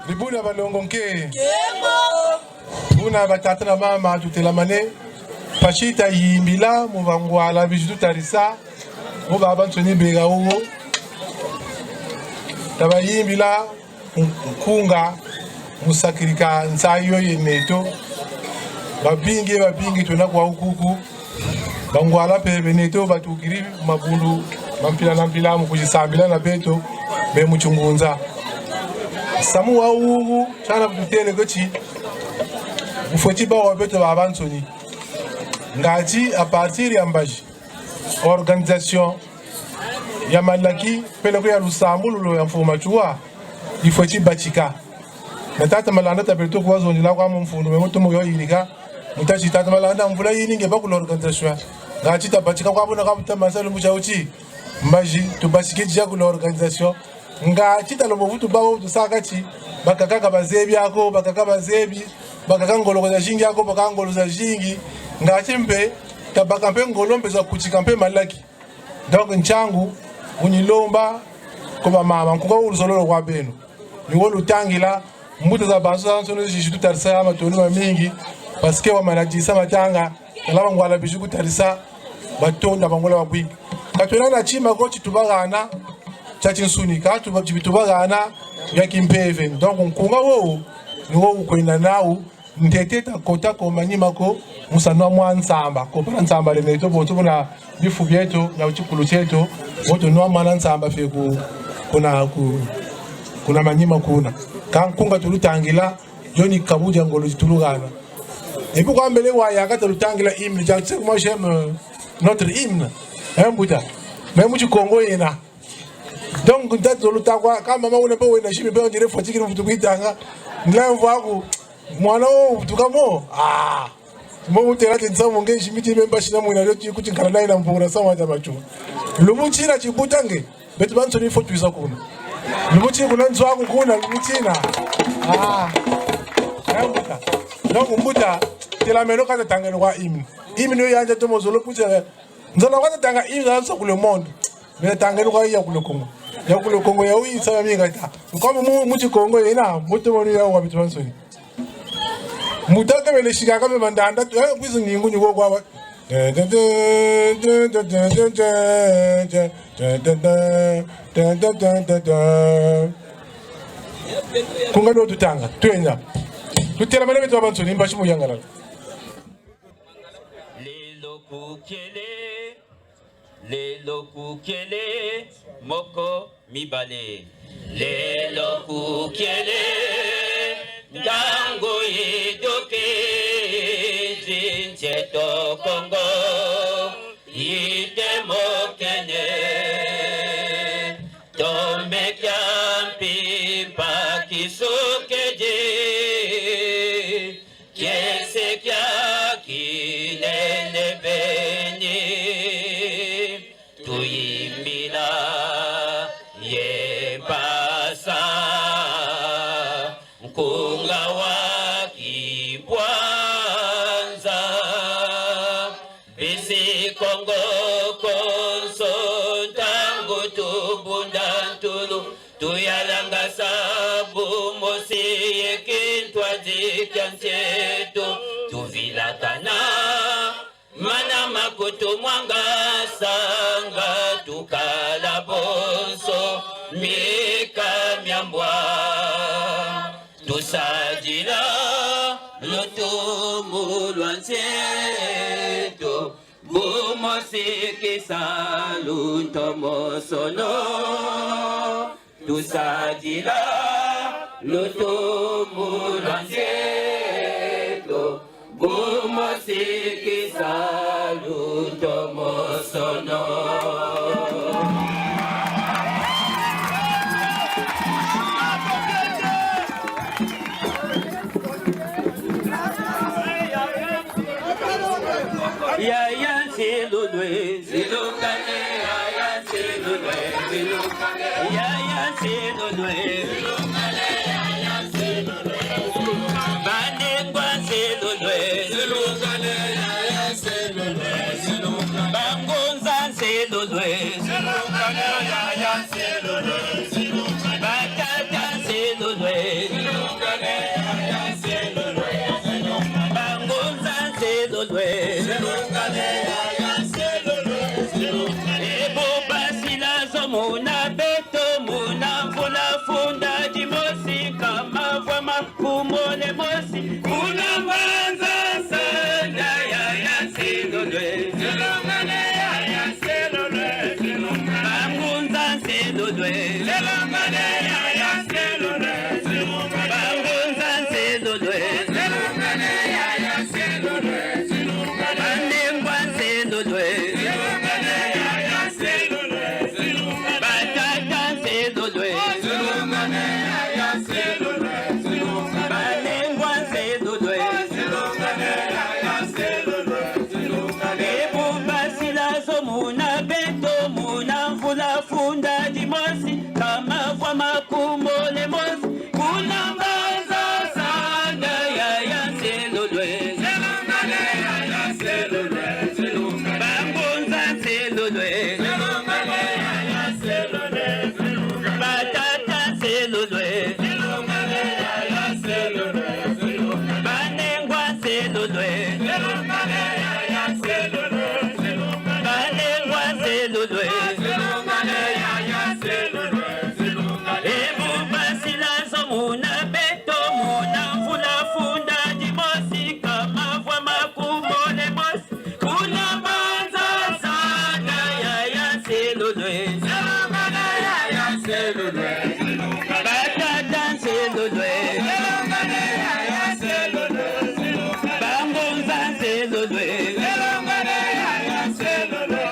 Libuna balongo nke Buna batata na mama tutela mane Pashita yimbila mubangwala bijutu tarisa Mubaba ntoni bega uwo Taba yimbila mkunga Musakirika nsayo yeneto Babingi tuna kwa ukuku Bangwala pepe neto batukiri mabundu Mampila mukujisambila na beto Be muchungunza Samu wa uwu chana kutele gochi Ufoti ba wabeto ba abansoni Ngaji a partir ya mbaji Organisation ya malaki Pele kuya lusambulu ya mfuma chua Ifoti bachika Natata malanda tabeto kwa zonji la kwa mfundu Memoto myo ilika Mutachi tata malanda mfula yininge baku l'organisation Ngaji tabachika kwa bona kabuta masalu mchauchi Mbaji tubashike jaku l'organisation nga chita lo movutu bawo tusakati bakakaka bazebi yako bakaka bazebi bakaka ngolo za jingi yako bakaka ngolo za jingi nga chimbe tabaka mpe ngolo mpeza kuchika mpe malaki donc nchangu unyilomba koba mama nkuba uruzololo kwa beno niwo lutangila mbuto za banso nsono jishitu tarisa amatoni mamingi paske wa manajisa matanga alaba ngwala bishuku tarisa batonda bangola babwingi katona na chima ko chitubagana Chachi nsunika tubagana yakimpeve donc nkunga wo niwo ukwenda nawo nteteta kota ko manyima ko musano mwa nsamba ko para nsamba le neto boto bona bifu byeto na uchikulu cheto boto no mwana nsamba fe kuna manyima kuna kan kunga tulutangila joni kabuja ngolo tulugana et pourquoi mbele wa yakata lutangila hymne jaxe moi j'aime notre hymne mbuta même du Congo yena. Donc ndato lutakwa kama mama unepo wena shimi pe ndire fotikira mtu kuitanga ndla mvaku mwana wo tukamo mo mutera tsamu nge shimi ti memba shina mwina lyo kuti nkala nayi na mvura sama ta bachu lumuchira chibutange betu bantu ni fotu za kuna lumuchira kuna nzwaku kuna lumuchira yambuka donc mbuta tela meno kaza tangelo kwa imi no yanja to mozolo pucha nzala kaza tanga imi za so le monde mais tangelo kwa ya kule Kongo ya kule Kongo ya uyi sa minga ta kama muchi Kongo yena mutu wonu ya wa bitwansoni mutaka bele shika kama mandanda kwizo ningu nyugo kwa kunga do tutanga twenya tutela mane betu abansoni mbashi mu yangala Lelo kukele moko mibale Lelo kukele ndango yedoke zincheto Kongo ite mokene tome kyampi pakisokeje kiese kya kilele beni tuyimbila ye pasa mkunga wa kibwanza bisi Kongo konso tangu tubundantulu tuyalanga sabu mosi yekintwa zikyansetu tuvilakana mana kutumwanga sanga tukala bonso mika myambwa tusajila lutumu lwanseto bumosikisa luntomosono tusajila lutumu lwanseto bumosikisa luntomosono. Yaya silulwe silukane yaya silulwe silukane yaya silulwe silukane yaya silulwe banengwa silulwe silukane yaya silulwe silukane bangonza silulwe silukane yaya silulwe silukane batata silulwe silukane yaya silulwe silukane bangonza silulwe muna beto muna mvula funda jimosi kama vwama kumole mosi kuna mbanza sana ya silolwe silongane ya silolwe bangunza silolwe silongane ya silolwe bangunza silolwe silongane ya silolwe banengwa silolwe funda jimosi kama vwa makumole mosi kuna mbaza sana ya selolwe selongane ya selolwe bangunza selolwe selongane ya selolwe batata selolwe selongane ya selolwe banengwa selolwe selongane ya selolwe banengwa selolwe muna beto muna mvula funda jimosi kama vwa makumole mosi kuna mbanza sana ya selolwe selongane ya selolwe batata selolwe selongane ya selolwe bangonza selolwe selongane ya selolwe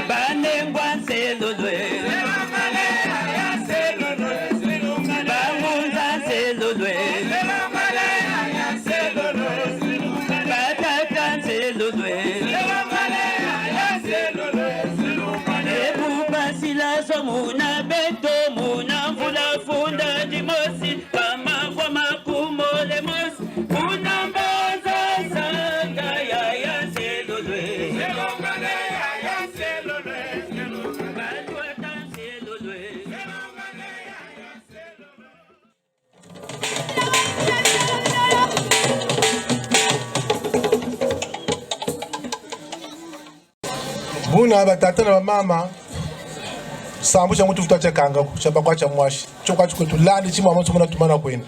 banengwa selolwe selongane ya selolwe selolwe selongane ya selolwe batata selolwe selongane ya selolwe ebubasilaso muna beto muna mvula funda jimosi kama vwa makumole mosi kuna mbaza sanga ya selolwe selongane ya selolwe batata selolwe selongane ya selolwe. Buna batata na mama sambu cha mutu futacha kanga chapa kwa cha mwashi chokwa chikotu landi chimwa mwanzo muna tumana kwenu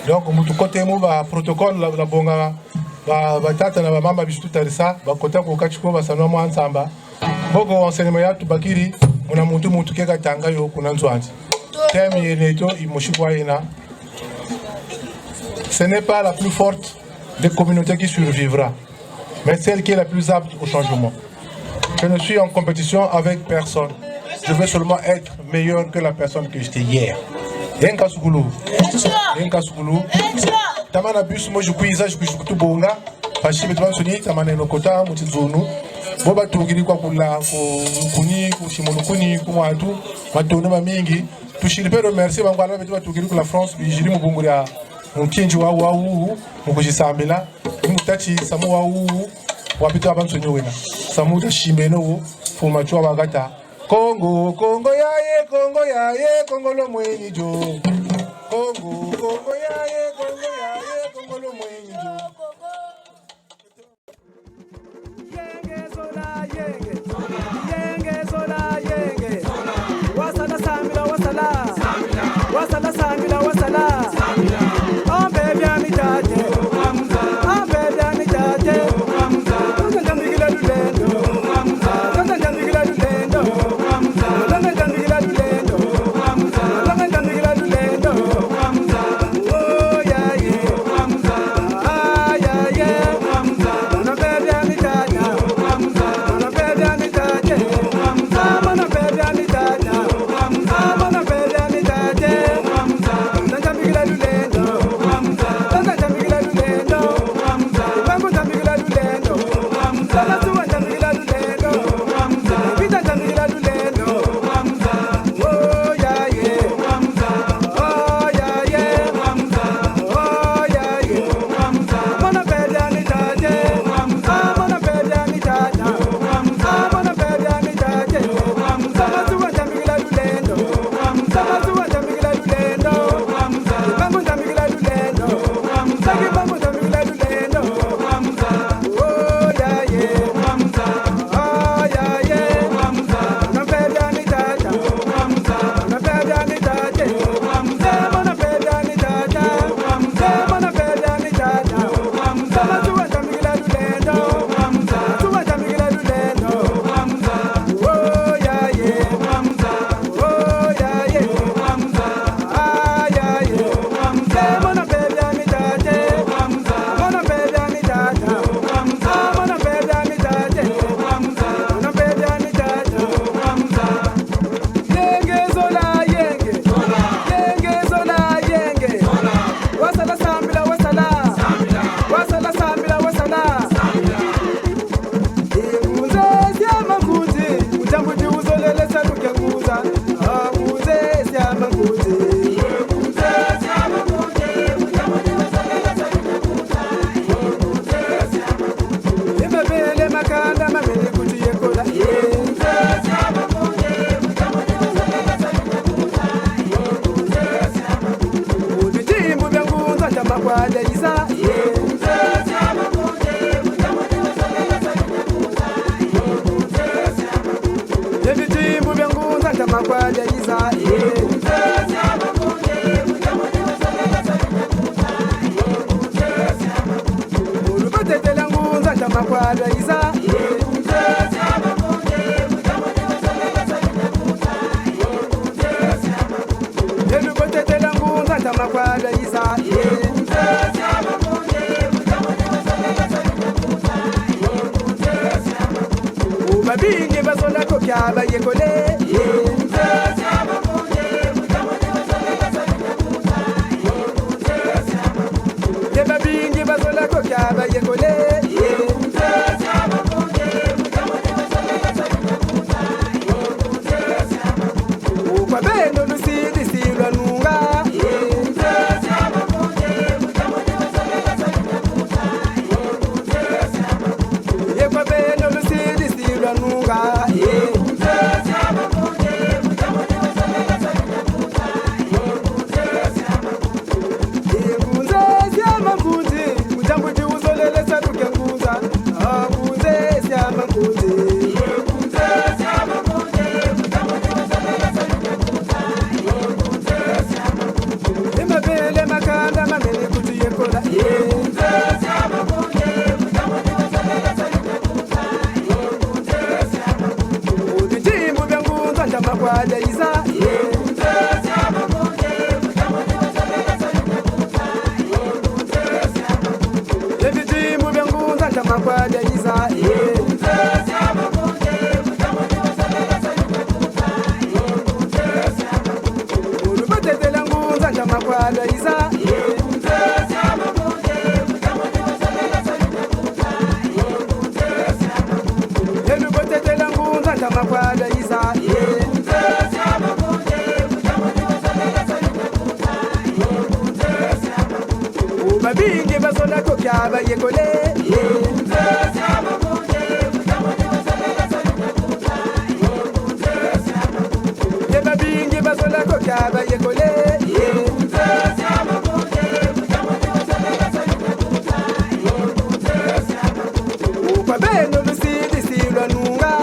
donc mutu kote mu ba protocole la bonga ba batata na mama bishutu tarisa ba kota ko kachiko ba sanwa mwansamba bogo enseignement ya tubakiri muna mutu keka tanga yo kuna nzwanzi temi yeneto imoshikwa ina. Ce n'est pas la plus forte des communautés qui survivra, mais celle qui est la plus apte au changement. Je ne suis en compétition avec personne. Je veux seulement être meilleur que la personne que j'étais hier. Yenka Sukulu. Tamana bus moi je kuiza je kushikutu bonga. Pashi betwa soni tamana nokota mutizunu. Boba tugiri kwa kula kuni kushimonu kuni kumatu matonu mingi. Tushiripe remercier bangwala betwa tugiri kula France bijiri mubunguri ya mkinji wa mukujisambila mutachi samu wa wapita abansonyo wena samu dashimeno fuma chwa bagata Congo Congo yaye Congo lo mwenyi jo Congo yaye Congo lo mwenyi jo Kwa beno lusidi silwa nunga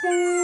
Thank you.